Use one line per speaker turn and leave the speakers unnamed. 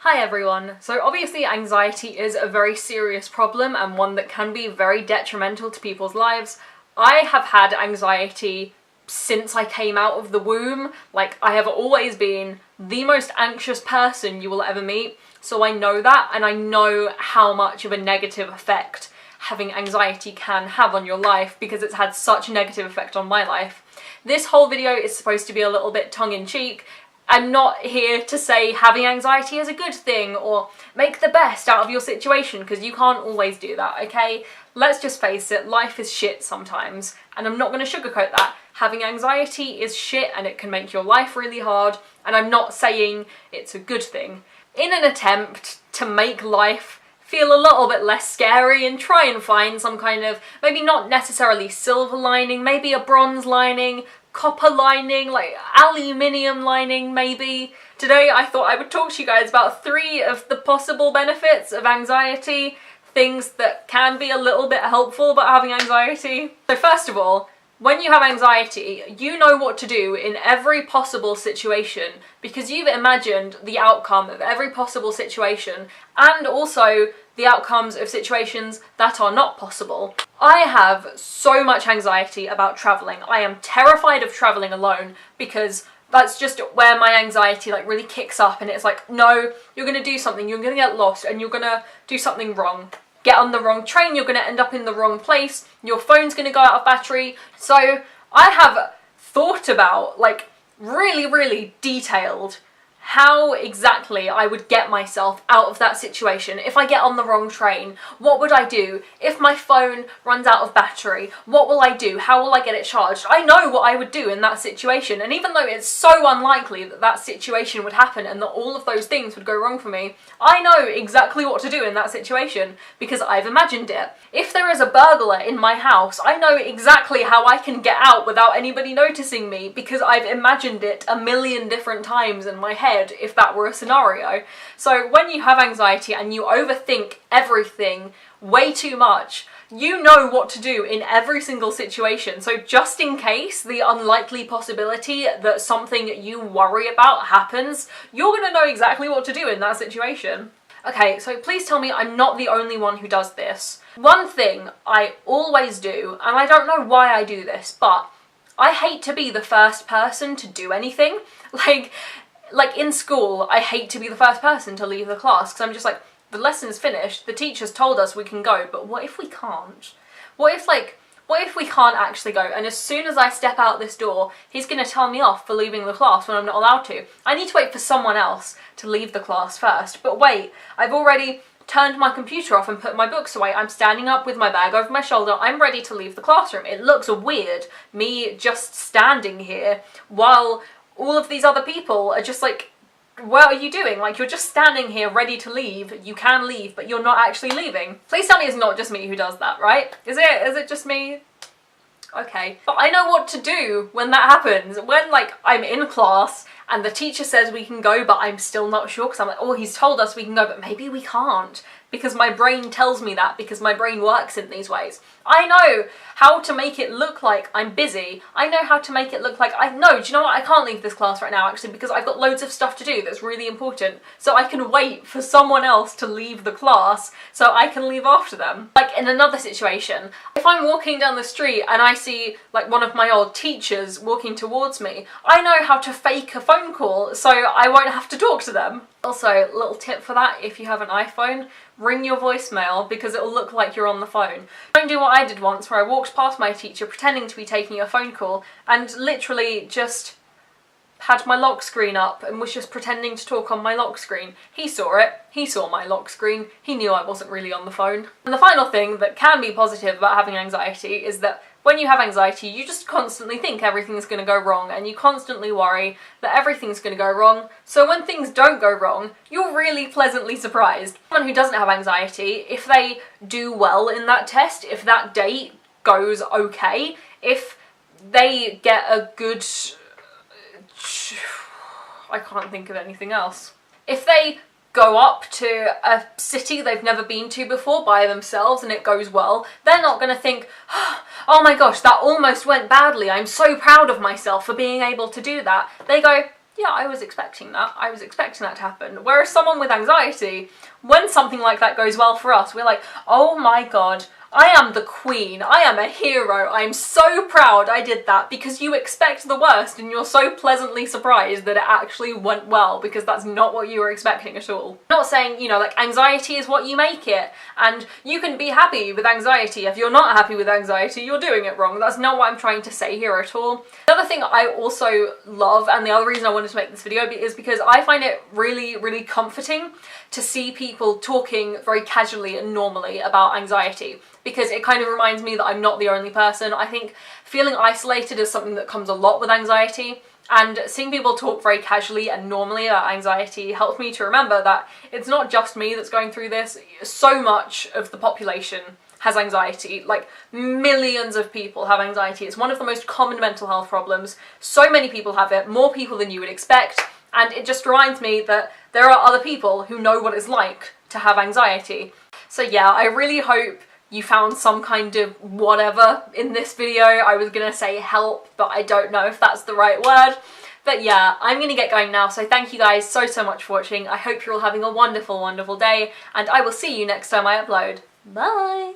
Hi everyone. So obviously anxiety is a very serious problem and one that can be very detrimental to people's lives. I have had anxiety since I came out of the womb. Like, I have always been the most anxious person you will ever meet, so I know that, and I know how much of a negative effect having anxiety can have on your life because it's had such a negative effect on my life. This whole video is supposed to be a little bit tongue-in-cheek. I'm not here to say having anxiety is a good thing or make the best out of your situation, because you can't always do that, okay? Let's just face it, life is shit sometimes, and I'm not going to sugarcoat that. Having anxiety is shit and it can make your life really hard, and I'm not saying it's a good thing. In an attempt to make life feel a little bit less scary and try and find some kind of, maybe not necessarily silver lining, maybe a bronze lining, copper lining, like aluminium lining maybe. Today I thought I would talk to you guys about 3 of the possible benefits of anxiety, things that can be a little bit helpful about having anxiety. So first of all, when you have anxiety, you know what to do in every possible situation because you've imagined the outcome of every possible situation and also the outcomes of situations that are not possible. I have so much anxiety about travelling. I am terrified of travelling alone because that's just where my anxiety like really kicks up, and it's like, no, you're gonna do something, you're gonna get lost and you're gonna do something wrong. Get on the wrong train, you're gonna end up in the wrong place, your phone's gonna go out of battery. So I have thought about, like, really detailed how exactly I would get myself out of that situation. If I get on the wrong train, what would I do? If my phone runs out of battery, what will I do? How will I get it charged? I know what I would do in that situation, and even though it's so unlikely that that situation would happen and that all of those things would go wrong for me, I know exactly what to do in that situation because I've imagined it. If there is a burglar in my house, I know exactly how I can get out without anybody noticing me because I've imagined it a million different times in my head if that were a scenario. So when you have anxiety and you overthink everything way too much, you know what to do in every single situation. So just in case the unlikely possibility that something you worry about happens, you're gonna know exactly what to do in that situation. Okay, so please tell me I'm not the only one who does this. One thing I always do, and I don't know why I do this, but I hate to be the first person to do anything. Like in school, I hate to be the first person to leave the class because I'm just like, the lesson's finished, the teacher's told us we can go, but what if we can't? What if we can't actually go? And as soon as I step out this door, he's gonna tell me off for leaving the class when I'm not allowed to. I need to wait for someone else to leave the class first. But wait, I've already turned my computer off and put my books away. I'm standing up with my bag over my shoulder. I'm ready to leave the classroom. It looks weird, me just standing here while all of these other people are just like, what are you doing? Like, you're just standing here ready to leave. You can leave, but you're not actually leaving. Please tell me it's not just me who does that, right? Is it just me? Okay. But I know what to do when that happens. When, like, I'm in class and the teacher says we can go, but I'm still not sure because I'm like, oh, he's told us we can go, but maybe we can't. Because my brain tells me that, because my brain works in these ways. I know how to make it look like I'm busy. I know how to make it look like do you know what, I can't leave this class right now actually because I've got loads of stuff to do that's really important. So I can wait for someone else to leave the class so I can leave after them. Like in another situation, if I'm walking down the street and I see like one of my old teachers walking towards me, I know how to fake a phone call so I won't have to talk to them. Also, little tip for that, if you have an iPhone, ring your voicemail because it'll look like you're on the phone. Don't do what I did once where I walked past my teacher pretending to be taking a phone call and literally just had my lock screen up and was just pretending to talk on my lock screen. He saw it, he saw my lock screen, he knew I wasn't really on the phone. And the final thing that can be positive about having anxiety is that when you have anxiety, you just constantly think everything's going to go wrong and you constantly worry that everything's going to go wrong. So when things don't go wrong, you're really pleasantly surprised. Someone who doesn't have anxiety, if they do well in that test, if that date goes okay, if they get a good... I can't think of anything else. If they go up to a city they've never been to before by themselves and it goes well, they're not going to think, oh my gosh, that almost went badly, I'm so proud of myself for being able to do that. They go, yeah, I was expecting that. I was expecting that to happen. Whereas someone with anxiety, when something like that goes well for us, we're like, oh my god, I am the queen, I am a hero, I'm so proud I did that, because you expect the worst and you're so pleasantly surprised that it actually went well, because that's not what you were expecting at all. I'm not saying, you know, like, anxiety is what you make it, and you can be happy with anxiety. If you're not happy with anxiety, you're doing it wrong. That's not what I'm trying to say here at all. The other thing I also love, and the other reason I wanted to make this video, is because I find it really, really comforting to see people talking very casually and normally about anxiety, because it kind of reminds me that I'm not the only person. I think feeling isolated is something that comes a lot with anxiety, and seeing people talk very casually and normally about anxiety helps me to remember that it's not just me that's going through this. So much of the population has anxiety. Like, millions of people have anxiety. It's one of the most common mental health problems. So many people have it, more people than you would expect, and it just reminds me that there are other people who know what it's like to have anxiety. So yeah, I really hope you found some kind of whatever in this video. I was gonna say help, but I don't know if that's the right word. But yeah, I'm gonna get going now, so thank you guys so much for watching. I hope you're all having a wonderful, wonderful day, and I will see you next time I upload. Bye!